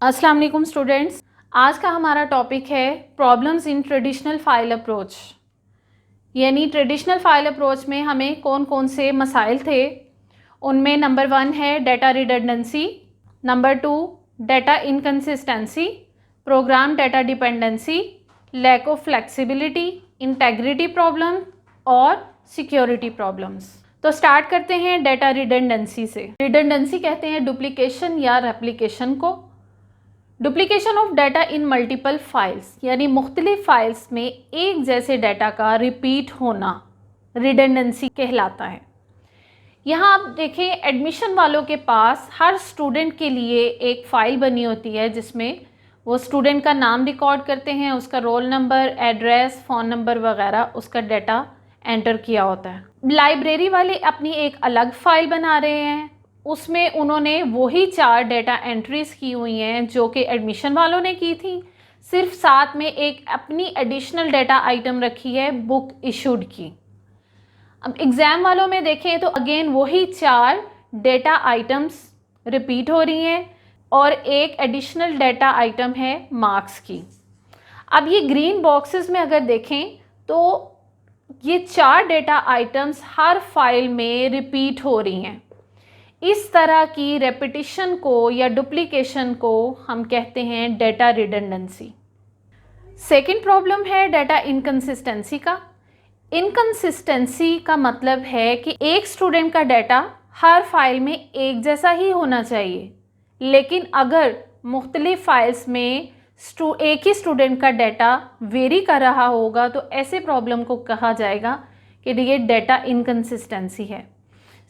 अस्सलाम वालेकुम स्टूडेंट्स। आज का हमारा टॉपिक है problems in traditional file approach. यानी ट्रेडिशनल फाइल अप्रोच में हमें कौन कौन से मसाइल थे। उनमें नंबर 1 है data redundancy, number 2 data inconsistency, program data dependency, lack of flexibility, integrity problem और सिक्योरिटी प्रॉब्लम्स। तो स्टार्ट करते हैं डाटा रिडंडेंसी से। रिडंडेंसी कहते हैं डुप्लीकेशन या रेप्लिकेशन को। Duplication of data in multiple files, यानी मुख्तलिफ फाइल्स में एक जैसे डाटा का रिपीट होना रिडंडेंसी कहलाता है। यहाँ आप देखें, एडमिशन वालों के पास हर स्टूडेंट के लिए एक फ़ाइल बनी होती है जिसमें वो स्टूडेंट का नाम रिकॉर्ड करते हैं, उसका roll number, address, phone number वगैरह, उसका डाटा एंटर किया होता है। लाइब्रेरी वाले अपनी एक अलग फ़ाइल बना रहे हैं, उसमें उन्होंने वही 4 डाटा एंट्रीज़ की हुई हैं जो कि एडमिशन वालों ने की थी, सिर्फ साथ में एक अपनी एडिशनल डाटा आइटम रखी है बुक इशूड की। अब एग्ज़ाम वालों में देखें तो अगेन वही 4 डाटा आइटम्स रिपीट हो रही हैं और एक एडिशनल डाटा आइटम है मार्क्स की। अब ये ग्रीन बॉक्सेस में अगर देखें तो ये 4 डाटा आइटम्स हर फाइल में रिपीट हो रही हैं। इस तरह की रेपिटिशन को या डुप्लीकेशन को हम कहते हैं डाटा रिडंडेंसी। सेकंड प्रॉब्लम है डाटा इनकन्सिस्टेंसी का। इनकन्सिस्टेंसी का मतलब है कि एक स्टूडेंट का डाटा हर फाइल में एक जैसा ही होना चाहिए, लेकिन अगर मुख्तलिफ फाइल्स में एक ही स्टूडेंट का डाटा वेरी कर रहा होगा तो ऐसे प्रॉब्लम को कहा जाएगा कि ये डाटा इनकन्सिस्टेंसी है।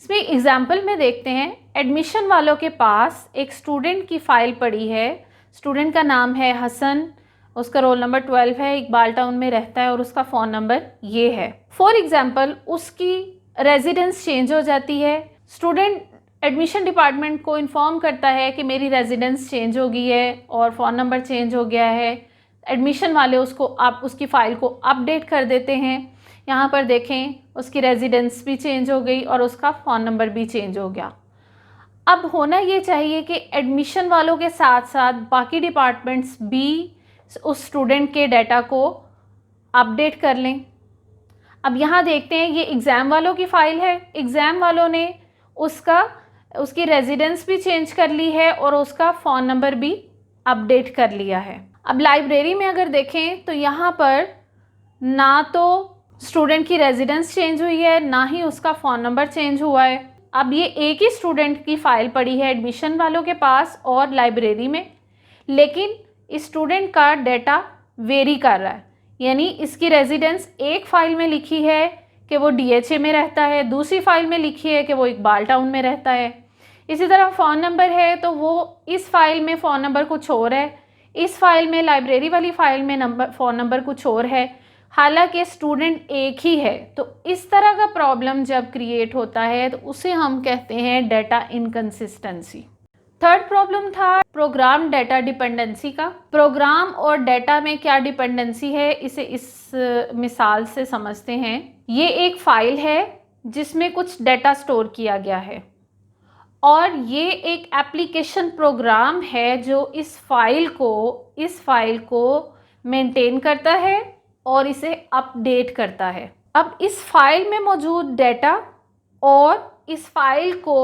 इसमें एग्जाम्पल में देखते हैं, एडमिशन वालों के पास एक स्टूडेंट की फ़ाइल पड़ी है। स्टूडेंट का नाम है हसन, उसका रोल नंबर 12 है, इकबाल टाउन में रहता है और उसका फ़ोन नंबर ये है। फॉर एग्जाम्पल उसकी रेजिडेंस चेंज हो जाती है। स्टूडेंट एडमिशन डिपार्टमेंट को इन्फॉर्म करता है कि मेरी रेजिडेंस चेंज हो गई है और फ़ोन नंबर चेंज हो गया है। एडमिशन वाले उसकी फ़ाइल को अपडेट कर देते हैं। यहाँ पर देखें, उसकी रेजिडेंस भी चेंज हो गई और उसका फ़ोन नंबर भी चेंज हो गया। अब होना ये चाहिए कि एडमिशन वालों के साथ साथ बाकी डिपार्टमेंट्स भी उस स्टूडेंट के डाटा को अपडेट कर लें। अब यहाँ देखते हैं, ये एग्ज़ाम वालों की फ़ाइल है। एग्ज़ाम वालों ने उसकी रेजिडेंस भी चेंज कर ली है और उसका फ़ोन नंबर भी अपडेट कर लिया है। अब लाइब्रेरी में अगर देखें तो यहाँ पर ना तो स्टूडेंट की रेजिडेंस चेंज हुई है, ना ही उसका फ़ोन नंबर चेंज हुआ है। अब ये एक ही स्टूडेंट की फ़ाइल पड़ी है एडमिशन वालों के पास और लाइब्रेरी में, लेकिन इस स्टूडेंट का डाटा वेरी कर रहा है। यानी इसकी रेजिडेंस एक फ़ाइल में लिखी है कि वो DHA में रहता है, दूसरी फ़ाइल में लिखी है कि वो इकबाल टाउन में रहता है। इसी तरह फ़ोन नंबर है तो वो इस फ़ाइल में फ़ोन नंबर कुछ और है, इस फ़ाइल में लाइब्रेरी वाली फ़ाइल में फ़ोन नंबर कुछ और है, हालांकि स्टूडेंट एक ही है। तो इस तरह का प्रॉब्लम जब क्रिएट होता है तो उसे हम कहते हैं डाटा इनकन्सिस्टेंसी। थर्ड प्रॉब्लम था प्रोग्राम डाटा डिपेंडेंसी का। प्रोग्राम और डाटा में क्या डिपेंडेंसी है, इसे इस मिसाल से समझते हैं। ये एक फ़ाइल है जिसमें कुछ डाटा स्टोर किया गया है और ये एक एप्लीकेशन प्रोग्राम है जो इस फाइल को मेंटेन करता है और इसे अपडेट करता है। अब इस फाइल में मौजूद डाटा और इस फाइल को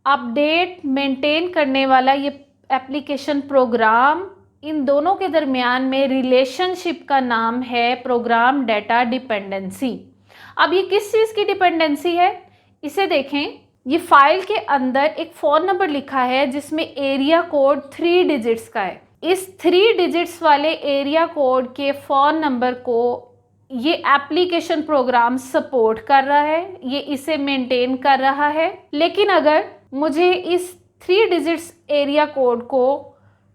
अपडेट मेंटेन करने वाला ये एप्लीकेशन प्रोग्राम, इन दोनों के दरमियान में रिलेशनशिप का नाम है प्रोग्राम डाटा डिपेंडेंसी। अब ये किस चीज़ की डिपेंडेंसी है, इसे देखें। ये फाइल के अंदर एक फ़ोन नंबर लिखा है जिसमें एरिया कोड 3 डिजिट्स का है। इस 3 डिजिट्स वाले एरिया कोड के फ़ोन नंबर को ये एप्लीकेशन प्रोग्राम सपोर्ट कर रहा है, ये इसे मेंटेन कर रहा है। लेकिन अगर मुझे इस 3 डिजिट्स एरिया कोड को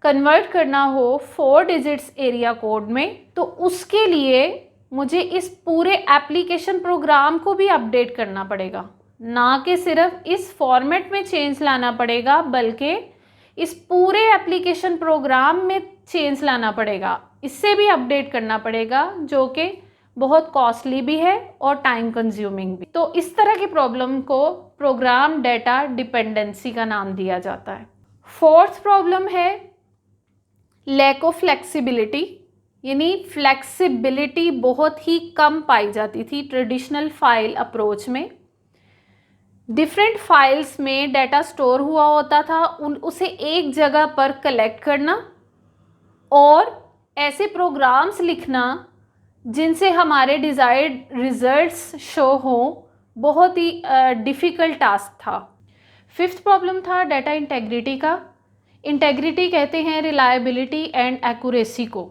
कन्वर्ट करना हो 4 डिजिट्स एरिया कोड में, तो उसके लिए मुझे इस पूरे एप्लीकेशन प्रोग्राम को भी अपडेट करना पड़ेगा। ना कि सिर्फ इस फॉर्मेट में चेंज लाना पड़ेगा, बल्कि इस पूरे एप्लीकेशन प्रोग्राम में चेंज लाना पड़ेगा, इससे भी अपडेट करना पड़ेगा, जो कि बहुत कॉस्टली भी है और टाइम कंज्यूमिंग भी। तो इस तरह की प्रॉब्लम को प्रोग्राम डाटा डिपेंडेंसी का नाम दिया जाता है। फोर्थ प्रॉब्लम है लैक ऑफ फ्लेक्सिबिलिटी, यानी फ्लेक्सिबिलिटी बहुत ही कम पाई जाती थी ट्रेडिशनल फाइल अप्रोच में। डिफरेंट फाइल्स में डाटा स्टोर हुआ होता था, उसे एक जगह पर कलेक्ट करना और ऐसे प्रोग्राम्स लिखना जिनसे हमारे डिज़ायर्ड रिजल्ट्स शो हो, बहुत ही डिफ़िकल्ट टास्क था। फिफ्थ प्रॉब्लम था डाटा इंटेग्रिटी का। इंटेग्रिटी कहते हैं रिलायबिलिटी एंड एक्यूरेसी को।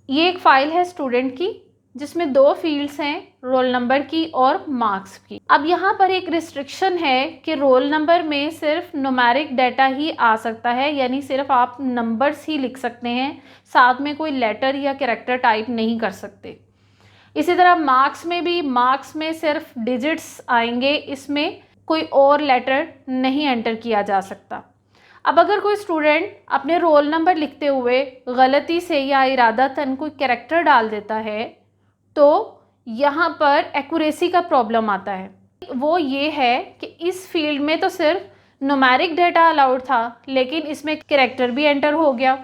ये एक फ़ाइल है स्टूडेंट की जिसमें दो फील्ड्स हैं, रोल नंबर की और मार्क्स की। अब यहाँ पर एक रिस्ट्रिक्शन है कि रोल नंबर में सिर्फ न्यूमेरिक डाटा ही आ सकता है, यानी सिर्फ आप नंबर्स ही लिख सकते हैं, साथ में कोई लेटर या कैरेक्टर टाइप नहीं कर सकते। इसी तरह मार्क्स में भी, मार्क्स में सिर्फ डिजिट्स आएंगे, इसमें कोई और लेटर नहीं एंटर किया जा सकता। अब अगर कोई स्टूडेंट अपने रोल नंबर लिखते हुए गलती से या इरादतन कोई कैरेक्टर डाल देता है तो यहाँ पर एक्यूरेसी का प्रॉब्लम आता है। वो ये है कि इस फील्ड में तो सिर्फ न्यूमेरिक डाटा अलाउड था, लेकिन इसमें कैरेक्टर भी एंटर हो गया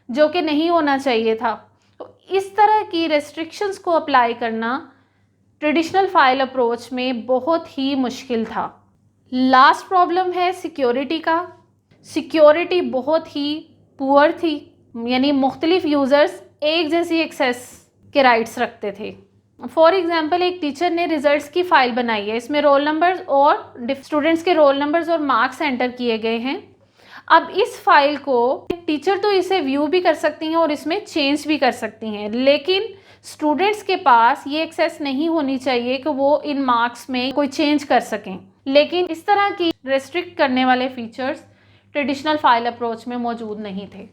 जो कि नहीं होना चाहिए था। तो इस तरह की रेस्ट्रिक्शंस को अप्लाई करना ट्रेडिशनल फाइल अप्रोच में बहुत ही मुश्किल था। लास्ट प्रॉब्लम है सिक्योरिटी का। सिक्योरिटी बहुत ही पुअर थी, यानी मुख्तलिफ यूज़र्स एक जैसी एक्सेस के राइट्स रखते थे। फॉर एग्जांपल, एक टीचर ने रिजल्ट्स की फ़ाइल बनाई है, इसमें रोल नंबर्स और स्टूडेंट्स के रोल नंबर्स और मार्क्स एंटर किए गए हैं। अब इस फाइल को टीचर तो इसे व्यू भी कर सकती हैं और इसमें चेंज भी कर सकती हैं, लेकिन स्टूडेंट्स के पास ये एक्सेस नहीं होनी चाहिए कि वो इन मार्क्स में कोई चेंज कर सकें। लेकिन इस तरह की रेस्ट्रिक्ट करने वाले फीचर्स ट्रेडिशनल फाइल अप्रोच में मौजूद नहीं थे।